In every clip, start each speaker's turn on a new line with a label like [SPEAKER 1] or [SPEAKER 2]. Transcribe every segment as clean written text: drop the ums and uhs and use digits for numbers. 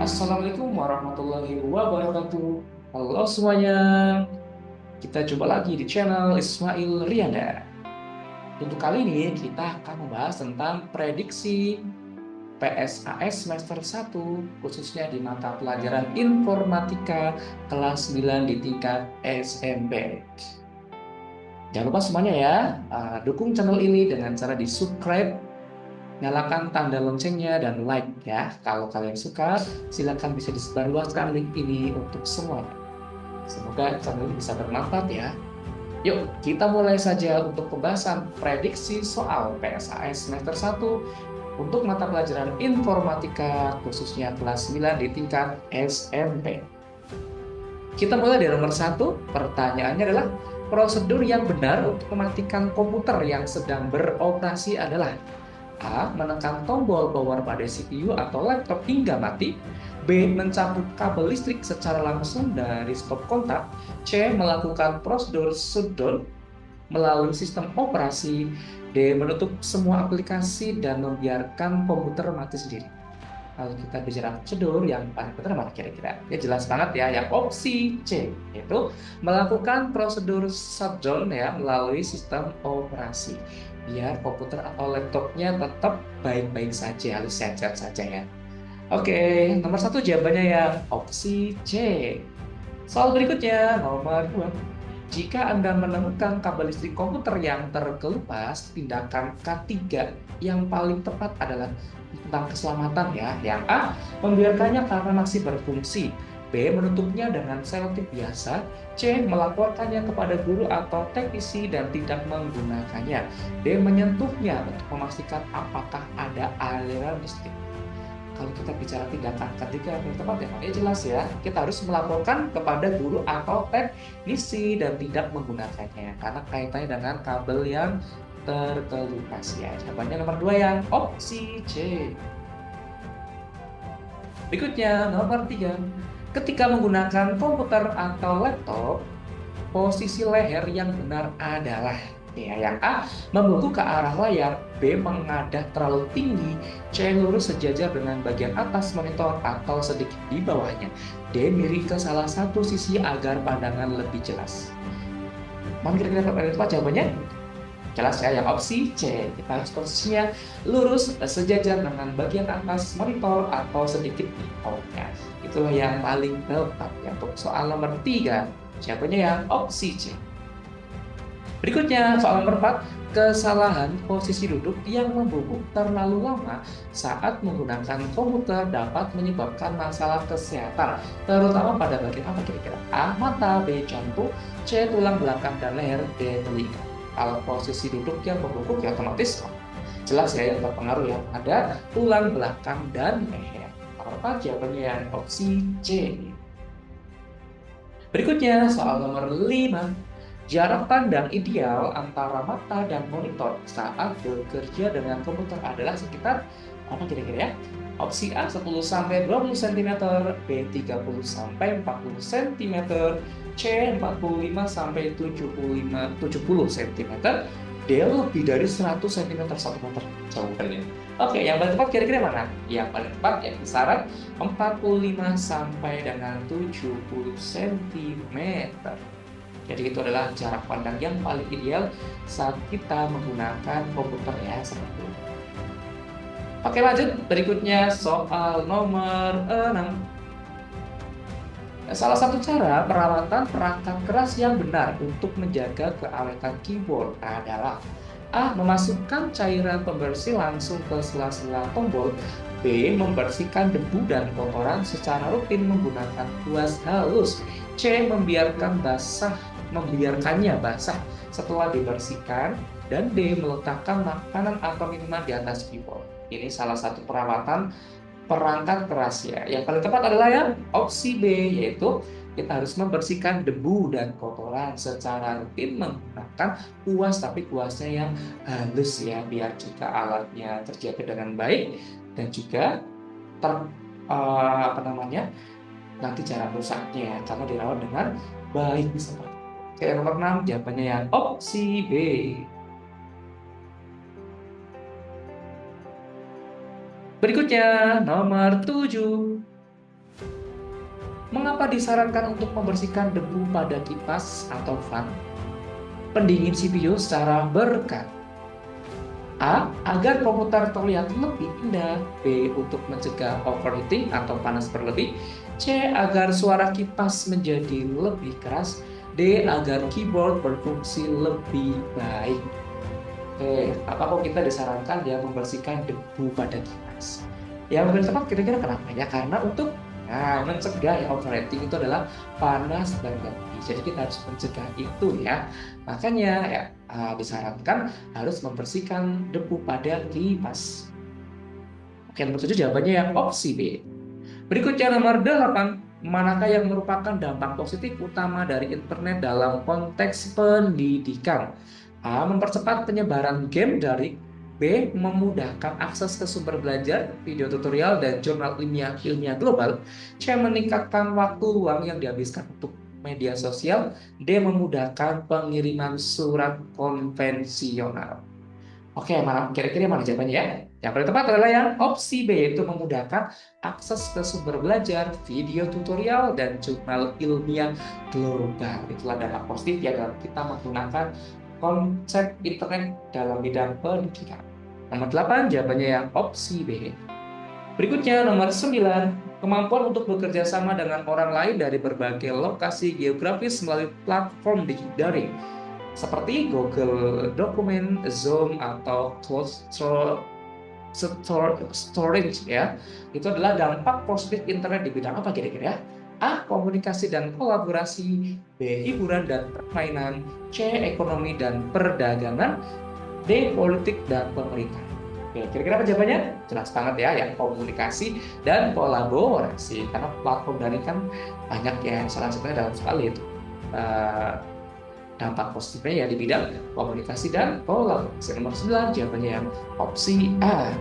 [SPEAKER 1] Assalamualaikum warahmatullahi wabarakatuh. Halo semuanya, kita jumpa lagi di channel Ismail Rianda. Untuk kali ini kita akan membahas tentang prediksi PSAS semester 1, khususnya di mata pelajaran Informatika kelas 9 di tingkat SMP. Jangan lupa semuanya ya, dukung channel ini dengan cara di-subscribe, nyalakan tanda loncengnya, dan like ya. Kalau kalian suka, silakan bisa disebarluaskan link ini untuk semuanya. Semoga channel ini bisa bermanfaat ya. Yuk, kita mulai saja untuk pembahasan prediksi soal PSAS semester 1 untuk mata pelajaran Informatika khususnya kelas 9 di tingkat SMP. Kita mulai dari nomor 1. Pertanyaannya adalah prosedur yang benar untuk mematikan komputer yang sedang beroperasi adalah: A. Menekan tombol power pada CPU atau laptop hingga mati. B. Mencabut kabel listrik secara langsung dari stop kontak. C. Melakukan prosedur shutdown melalui sistem operasi. D. Menutup semua aplikasi dan membiarkan komputer mati sendiri. Kalau kita bicara prosedur, yang paling benar mana kira-kira? Ya jelas banget ya, yang opsi C, yaitu melakukan prosedur shutdown ya melalui sistem operasi. Biar komputer atau laptopnya tetap baik-baik saja, alias sehat-sehat saja ya. Oke, nomor 1 jawabannya yang opsi C. Soal berikutnya, nomor 2. Jika Anda menemukan kabel listrik komputer yang terkelupas, tindakan K3 yang paling tepat adalah tentang keselamatan ya. Yang A, membiarkannya karena masih berfungsi. B, menutupnya dengan selotip biasa. C, melaporkannya kepada guru atau teknisi dan tidak menggunakannya. D, menyentuhnya untuk memastikan apakah ada aliran listrik. Kalau kita bicara tindakan ketiga yang tepat ya jelas ya, kita harus melaporkan kepada guru atau teknisi dan tidak menggunakannya karena kaitannya dengan kabel yang terkelupas ya. Jawabannya nomor 2 yang opsi C. Berikutnya nomor 3. Ketika menggunakan komputer atau laptop, posisi leher yang benar adalah ya, yang A, membungkuk ke arah layar. B, menghadap terlalu tinggi. C, lurus sejajar dengan bagian atas monitor atau sedikit di bawahnya. D, miring ke salah satu sisi agar pandangan lebih jelas. Mana kira-kira paling tepat jawabannya? Jelas ya, yang opsi C. Kita harus posisinya lurus sejajar dengan bagian atas monitor atau sedikit di bawahnya. Itulah yang paling tepat ya untuk soal nomor 3. Jawabannya yang opsi C. Berikutnya, soal nomor 4. Kesalahan posisi duduk yang membungkuk terlalu lama saat menggunakan komputer dapat menyebabkan masalah kesehatan, terutama pada bagian apa kira-kira? A. Mata. B. Jantung. C. Tulang belakang dan leher. D. Telinga. Kalau posisi duduk yang membungkuk ya otomatis jelas ya yang terpengaruh ya. Ada tulang belakang dan leher. Apa jawabannya yang opsi C. Berikutnya, soal nomor 5. Jarak pandang ideal antara mata dan monitor saat bekerja dengan komputer adalah sekitar apa kira-kira ya? Opsi A 10 sampai 20 cm, B 30 sampai 40 cm, C 45 sampai 70 cm, D lebih dari 100 cm 1 meter jawabannya. Oke, yang paling tepat kira-kira mana? Yang paling tepat ya kisaran 45 sampai dengan 70 cm. Jadi itu adalah jarak pandang yang paling ideal saat kita menggunakan komputer ya seperti itu. Oke, lanjut berikutnya soal nomor 6. Salah satu cara perawatan perangkat keras yang benar untuk menjaga keawetan keyboard adalah A. Memasukkan cairan pembersih langsung ke sela-sela tombol. B. Membersihkan debu dan kotoran secara rutin menggunakan kuas halus. C. Membiarkannya basah setelah dibersihkan. Dan D. Meletakkan makanan atau minuman di atas keyboard. Ini salah satu perawatan perangkat keras ya. Yang paling tepat adalah yang opsi B, yaitu kita harus membersihkan debu dan kotoran secara rutin menggunakan kuas, tapi kuasnya yang halus ya, biar juga alatnya terjaga dengan baik dan juga apa namanya nanti cara rusaknya ya, karena dirawat dengan baik seperti itu. Oke, nomor 6 jawabannya yang opsi B. Berikutnya nomor 7. Mengapa disarankan untuk membersihkan debu pada kipas atau fan pendingin CPU secara berkala? A. Agar komputer terlihat lebih indah. B. Untuk mencegah overheating atau panas berlebih. C. Agar suara kipas menjadi lebih keras. D. Agar keyboard berfungsi lebih baik. Apa kok kita disarankan ya membersihkan debu pada kipas? Ya mungkin tepat kira-kira kenapa ya? Karena untuk mencegah ya overheating itu adalah panas dan berlebih. Jadi kita harus mencegah itu ya. Makanya ya disarankan harus membersihkan debu pada kipas. Oke, nomor 7 jawabannya yang opsi B. Berikutnya nomor 8. Manakah yang merupakan dampak positif utama dari internet dalam konteks pendidikan? A. Mempercepat penyebaran game daring. B. Memudahkan akses ke sumber belajar, video tutorial, dan jurnal ilmiah global. C. Meningkatkan waktu luang yang dihabiskan untuk media sosial. D. Memudahkan pengiriman surat konvensional. Oke, kira-kira mana jawabannya ya? Yang paling tepat adalah yang opsi B, yaitu memudahkan akses ke sumber belajar, video tutorial, dan jurnal ilmiah global. Itulah dampak positif ya dalam kita menggunakan konsep internet dalam bidang pendidikan. Nomor 8, jawabannya yang opsi B. Berikutnya nomor 9, kemampuan untuk bekerja sama dengan orang lain dari berbagai lokasi geografis melalui platform daring seperti Google Dokumen, Zoom, atau Cloud Storage ya. Itu adalah dampak positif internet di bidang apa kira-kira ya? A. Komunikasi dan kolaborasi. B. Hiburan dan permainan. C. Ekonomi dan perdagangan. D. Politik dan pemerintahan. Oke, kira-kira apa jawabannya? Jelas banget ya, yang komunikasi dan kolaborasi. Karena platform daring kan banyak ya, salah satunya dalam sekali itu dampak positifnya ya di bidang komunikasi dan kolaborasi. Nomor 9 jawabannya yang opsi A.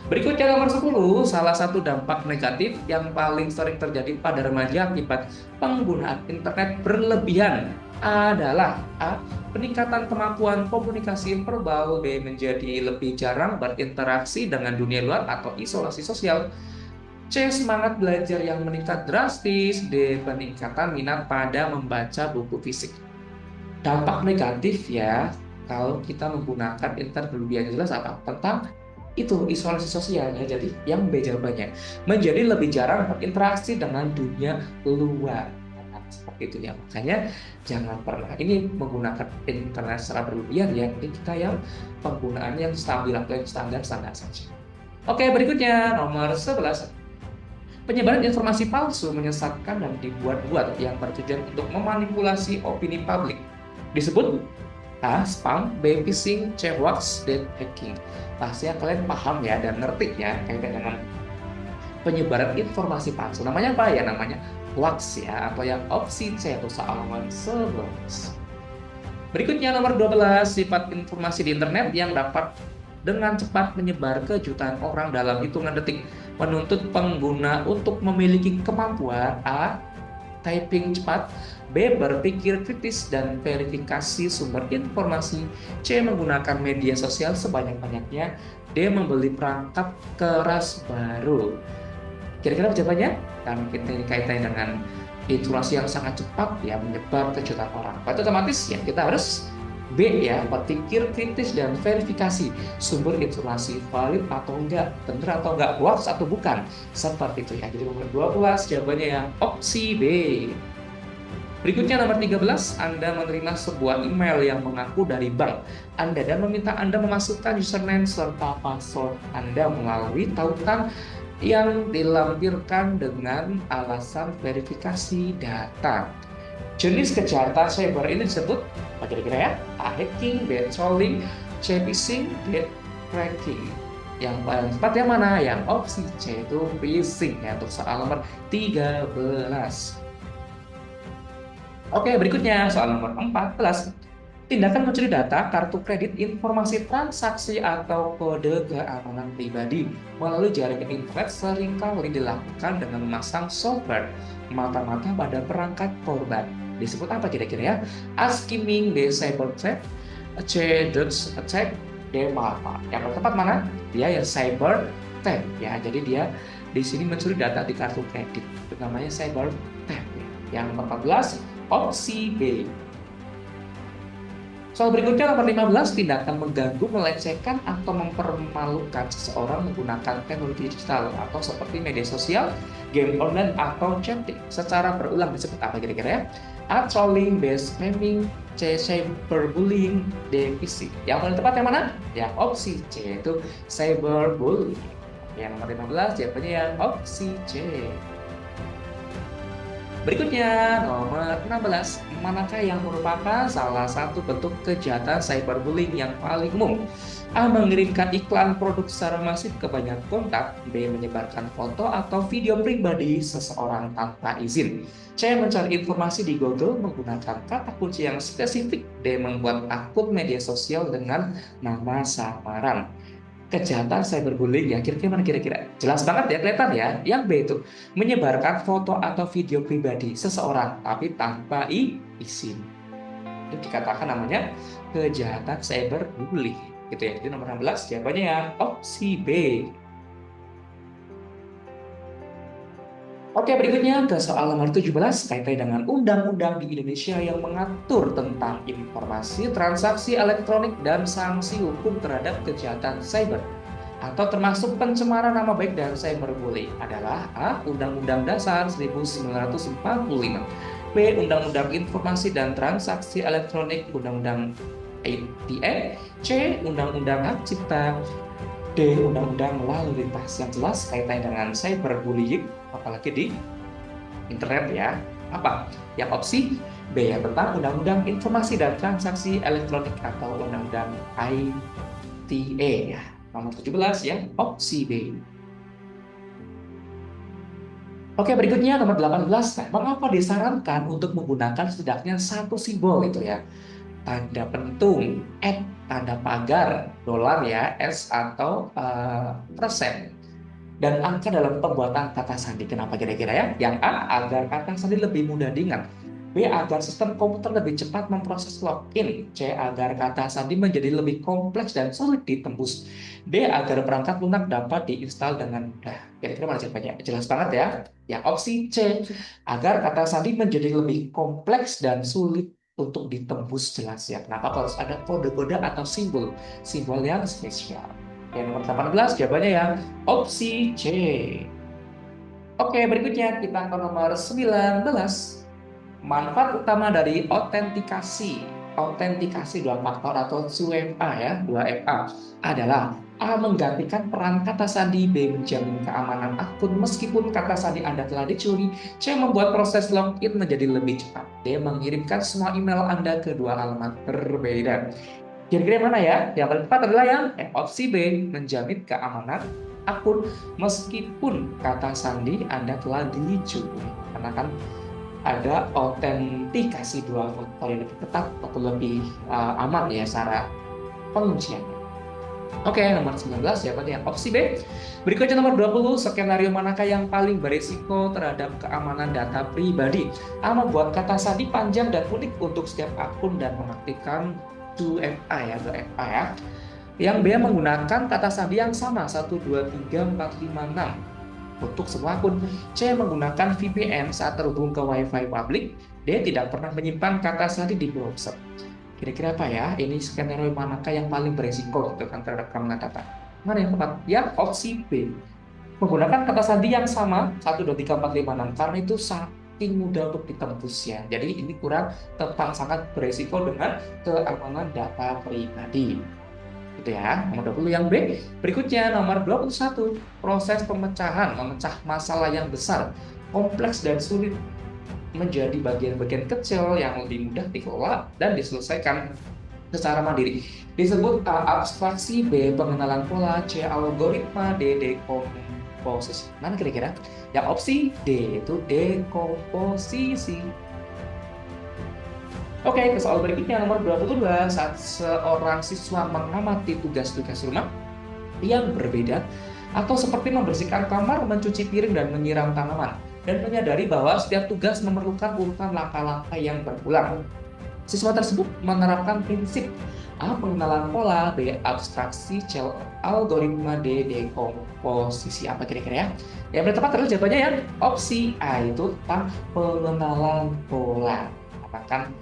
[SPEAKER 1] Berikutnya nomor 10, salah satu dampak negatif yang paling sering terjadi pada remaja akibat penggunaan internet berlebihan adalah A. Peningkatan kemampuan komunikasi verbal. B. Menjadi lebih jarang berinteraksi dengan dunia luar atau isolasi sosial. C. Semangat belajar yang meningkat drastis. D. Peningkatan minat pada membaca buku fisik. Dampak negatif ya kalau kita menggunakan internet berlebihan jelas apa? Tentang itu isolasi sosial ya. Jadi yang B jawabannya menjadi lebih jarang berinteraksi dengan dunia luar. Seperti itu ya. Makanya jangan pernah ini menggunakan internet secara berlebihan ya. Ini kita yang penggunaan yang stabil atau yang standar saja. Oke, berikutnya nomor 11. Penyebaran informasi palsu, menyesatkan, dan dibuat-buat yang bertujuan untuk memanipulasi opini publik disebut A. Spam. B. Phishing. C. Hoax. D. Hacking. Pastinya kalian paham ya dan ngerti ya kaitan dengan penyebaran informasi palsu. Namanya apa ya? Namanya hoax ya, atau yang opsi C atau soal nomor 11. Berikutnya nomor 12, sifat informasi di internet yang dapat dengan cepat menyebar ke jutaan orang dalam hitungan detik, menuntut pengguna untuk memiliki kemampuan A. Typing cepat. B. Berpikir kritis dan verifikasi sumber informasi. C. Menggunakan media sosial sebanyak-banyaknya. D. Membeli perangkat keras baru. Kira-kira jawabannya? Karena kita ini kaitannya dengan informasi yang sangat cepat ya menyebar ke jutaan orang. Berarti otomatis ya kita harus B ya, berpikir kritis dan verifikasi sumber informasi valid atau enggak, benar atau enggak, hoax atau bukan. Seperti itu ya. Jadi nomor 12 jawabannya yang opsi B. Berikutnya nomor 13, Anda menerima sebuah email yang mengaku dari bank Anda dan meminta Anda memasukkan username serta password Anda melalui tautan yang dilampirkan dengan alasan verifikasi data. Jenis kejahatan cyber ini disebut apa kira-kira ya? A. Hacking, B. Trolling, C. Phishing, D. Cracking. Yang paling tepat yang mana? Yang opsi C itu phishing ya, untuk soal nomor 13. Oke, berikutnya soal nomor 14. Tindakan mencuri data, kartu kredit, informasi transaksi, atau kode keamanan pribadi melalui jaringan internet seringkali dilakukan dengan memasang software mata-mata pada perangkat korban. Disebut apa kira-kira ya? A. Skimming, B. Cyber theft, C. Dodge attack, D. Malware. Yang tepat mana? Dia yang cyber theft ya. Jadi dia di sini mencuri data di kartu kredit. Itu namanya cyber theft. Yang nomor 14, opsi B. Soal berikutnya nomor 15, tindakan mengganggu, melecehkan, atau mempermalukan seseorang menggunakan teknologi digital atau seperti media sosial, game online, atau chatting. Secara berulang disebut apa kira-kira ya? A. Trolling, B. Spamming, C. Cyberbullying, D. Phishing. Yang paling tepat yang mana? Yang opsi C, yaitu cyberbullying. Yang nomor 15 jawabannya yang opsi C. Berikutnya, nomor 16. Manakah yang merupakan salah satu bentuk kejahatan cyberbullying yang paling umum? A. Mengirimkan iklan produk secara masif ke banyak kontak. B. Menyebarkan foto atau video pribadi seseorang tanpa izin. C. Mencari informasi di Google menggunakan kata kunci yang spesifik. D. Membuat akun media sosial dengan nama samaran. Kejahatan cyberbullying ya, kira-kira mana kira-kira? Jelas banget ya, kelihatan ya. Yang B itu menyebarkan foto atau video pribadi seseorang tapi tanpa izin. Itu dikatakan namanya kejahatan cyberbullying gitu ya. Jadi nomor 16 jawabannya yang opsi B. Oke, berikutnya ke soal nomor 17 kaitannya dengan undang-undang di Indonesia yang mengatur tentang informasi, transaksi elektronik, dan sanksi hukum terhadap kejahatan cyber atau termasuk pencemaran nama baik dan cyberbullying adalah A. Undang-Undang Dasar 1945, B. Undang-Undang Informasi dan Transaksi Elektronik Undang-Undang ITE, C. Undang-Undang Hak Cipta, D. Undang-Undang Lalu Lintas. Yang jelas kaitannya dengan cyberbullying apalagi di internet ya. Apa? Yang opsi B ya, tentang Undang-Undang Informasi dan Transaksi Elektronik atau Undang-Undang ITE ya. Nomor 17 ya, opsi B. Oke, berikutnya nomor 18. Mengapa disarankan untuk menggunakan setidaknya satu simbol itu ya? Tanda pentung, tanda pagar, dolar ya, S atau persen. Dan angka dalam pembuatan kata sandi. Kenapa kira-kira ya? Yang A, agar kata sandi lebih mudah diingat. B, agar sistem komputer lebih cepat memproses login. C, agar kata sandi menjadi lebih kompleks dan sulit ditembus. D, agar perangkat lunak dapat diinstal dengan mudah. Kira-kira mana jawabannya? Jelas banget ya. Yang opsi C, agar kata sandi menjadi lebih kompleks dan sulit untuk ditembus. Jelas ya. Kenapa harus ada kode-kode atau simbol yang spesial? Yang nomor 18 jawabannya yang opsi C. Oke, berikutnya kita ke nomor 19. Manfaat utama dari autentikasi. Autentikasi dua faktor atau 2FA ya, 2FA adalah A. Menggantikan peran kata sandi, B. Menjamin keamanan akun meskipun kata sandi Anda telah dicuri, C. Membuat proses login menjadi lebih cepat, D. Mengirimkan semua email Anda ke dua alamat berbeda. Kira-kira mana ya? Yang paling tepat adalah yang opsi B, menjamin keamanan akun meskipun kata sandi Anda telah dicuri. Karena kan ada autentikasi dua faktor yang lebih ketat atau lebih aman ya secara pengunciannya. Oke, nomor 19 jawabannya yang opsi B. Berikutnya nomor 20, skenario manakah yang paling berisiko terhadap keamanan data pribadi? A. Membuat kata sandi panjang dan unik untuk setiap akun dan mengaktifkan 2FA ya, 2FA ya. Yang B. Menggunakan kata sandi yang sama 1, 2, 3, 4, 5, 6 untuk semua akun. C. Menggunakan VPN saat terhubung ke Wi-Fi publik. D. Tidak pernah menyimpan kata sandi di browser. Kira-kira apa ya? Ini skenario manakah yang paling berisiko gitu kan terhadap keamanan data? Mana yang tepat? Ya, opsi B. Menggunakan kata sandi yang sama 1, 2, 3, 4, 5, 6 karena itu saking mudah untuk ditembus ya. Jadi ini kurang tepat, sangat berisiko dengan keamanan data pribadi. Gitu ya. Nomor 20 yang B. Berikutnya nomor 21. Proses pemecahan, memecah masalah yang besar, kompleks dan sulit menjadi bagian-bagian kecil yang lebih mudah dikelola dan diselesaikan secara mandiri. Disebut A. Abstraksi, B. Pengenalan pola, C. Algoritma, D. Dekomposisi. Mana kira-kira? Yang opsi D itu dekomposisi. Oke, ke soal berikutnya nomor 22. Saat seorang siswa mengamati tugas-tugas rumah yang berbeda atau seperti membersihkan kamar, mencuci piring, dan menyiram tanaman, dan menyadari bahwa setiap tugas memerlukan urutan langkah-langkah yang berulang. Siswa tersebut menerapkan prinsip A. Pengenalan pola, B. Abstraksi, C. Algoritma, D. Dekomposisi. Apa kira-kira ya? Yang paling tepat adalah jawabannya ya opsi A, itu tentang pengenalan pola. Katakan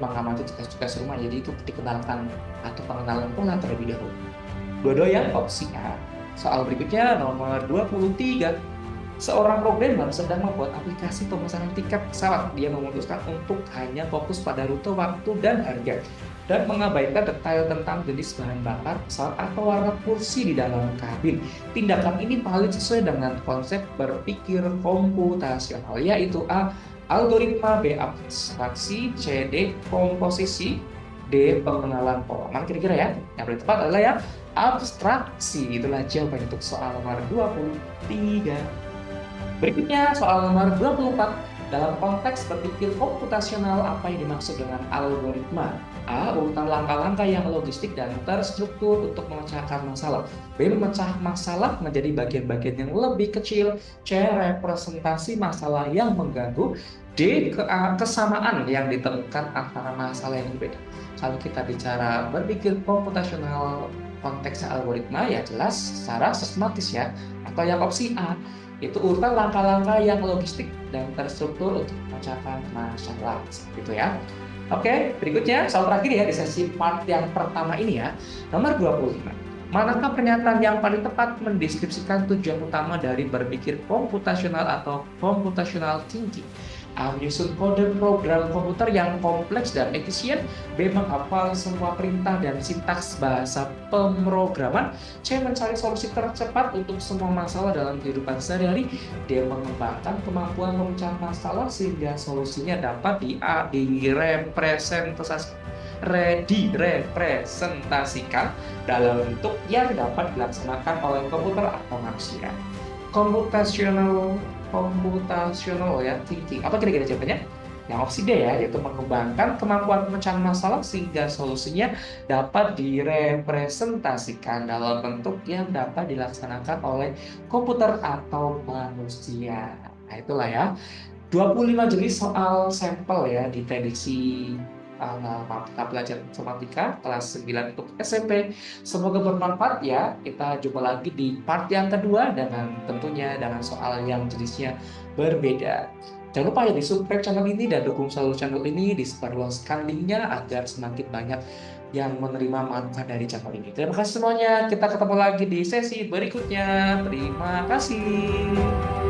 [SPEAKER 1] mengamati tugas-tugas rumah, jadi itu dikenalkan atau pengenalan pola terlebih dahulu. Dua-dua ya opsi A. Soal berikutnya nomor 23. Seorang programmer sedang membuat aplikasi pemesanan tiket pesawat. Dia memutuskan untuk hanya fokus pada rute, waktu, dan harga, dan mengabaikan detail tentang jenis bahan bakar pesawat atau warna kursi di dalam kabin. Tindakan ini paling sesuai dengan konsep berpikir komputasional, yaitu A. Algoritma, B. Abstraksi, C. Dekomposisi, D. Pengenalan pola. Mana kira-kira ya? Yang paling tepat adalah ya abstraksi. Itulah jawaban untuk soal nomor 23. Berikutnya soal nomor 24. Dalam konteks berpikir komputasional, apa yang dimaksud dengan algoritma? A. Urutan langkah-langkah yang logistik dan terstruktur untuk memecahkan masalah. B. Memecah masalah menjadi bagian-bagian yang lebih kecil. C. Representasi masalah yang mengganggu. D. Kesamaan yang ditemukan antara masalah yang berbeda. Kalau kita bicara berpikir komputasional konteksnya algoritma, ya jelas secara sistematis ya. Atau yang opsi A, itu urutan langkah-langkah yang logistik dan terstruktur untuk memecahkan masalah. Gitu ya. Oke, berikutnya soal terakhir ya di sesi part yang pertama ini ya. Nomor 25. Manakah pernyataan yang paling tepat mendeskripsikan tujuan utama dari berpikir komputasional atau computational thinking? A. Menyusun kode program komputer yang kompleks dan efisien. B. Menghafal semua perintah dan sintaks bahasa pemrograman. C. Mencari solusi tercepat untuk semua masalah dalam kehidupan sehari-hari. D. Mengembangkan kemampuan memecah masalah sehingga solusinya dapat direpresentasikan dalam bentuk yang dapat dilaksanakan oleh komputer atau manusia. Komputasional ya thinking. Apa kira-kira jawabannya? Yang opsi D ya, yaitu mengembangkan kemampuan pemecahan masalah sehingga solusinya dapat direpresentasikan dalam bentuk yang dapat dilaksanakan oleh komputer atau manusia. Nah, itulah ya 25 jenis soal sampel ya di prediksi mata pelajaran informatika kelas 9 untuk SMP. Semoga bermanfaat ya. Kita jumpa lagi di part yang kedua dengan tentunya dengan soal yang jenisnya berbeda. Jangan lupa ya di subscribe channel ini dan dukung selalu channel ini, disebarluaskan linknya agar semakin banyak yang menerima manfaat dari channel ini. Terima kasih semuanya. Kita ketemu lagi di sesi berikutnya. Terima kasih.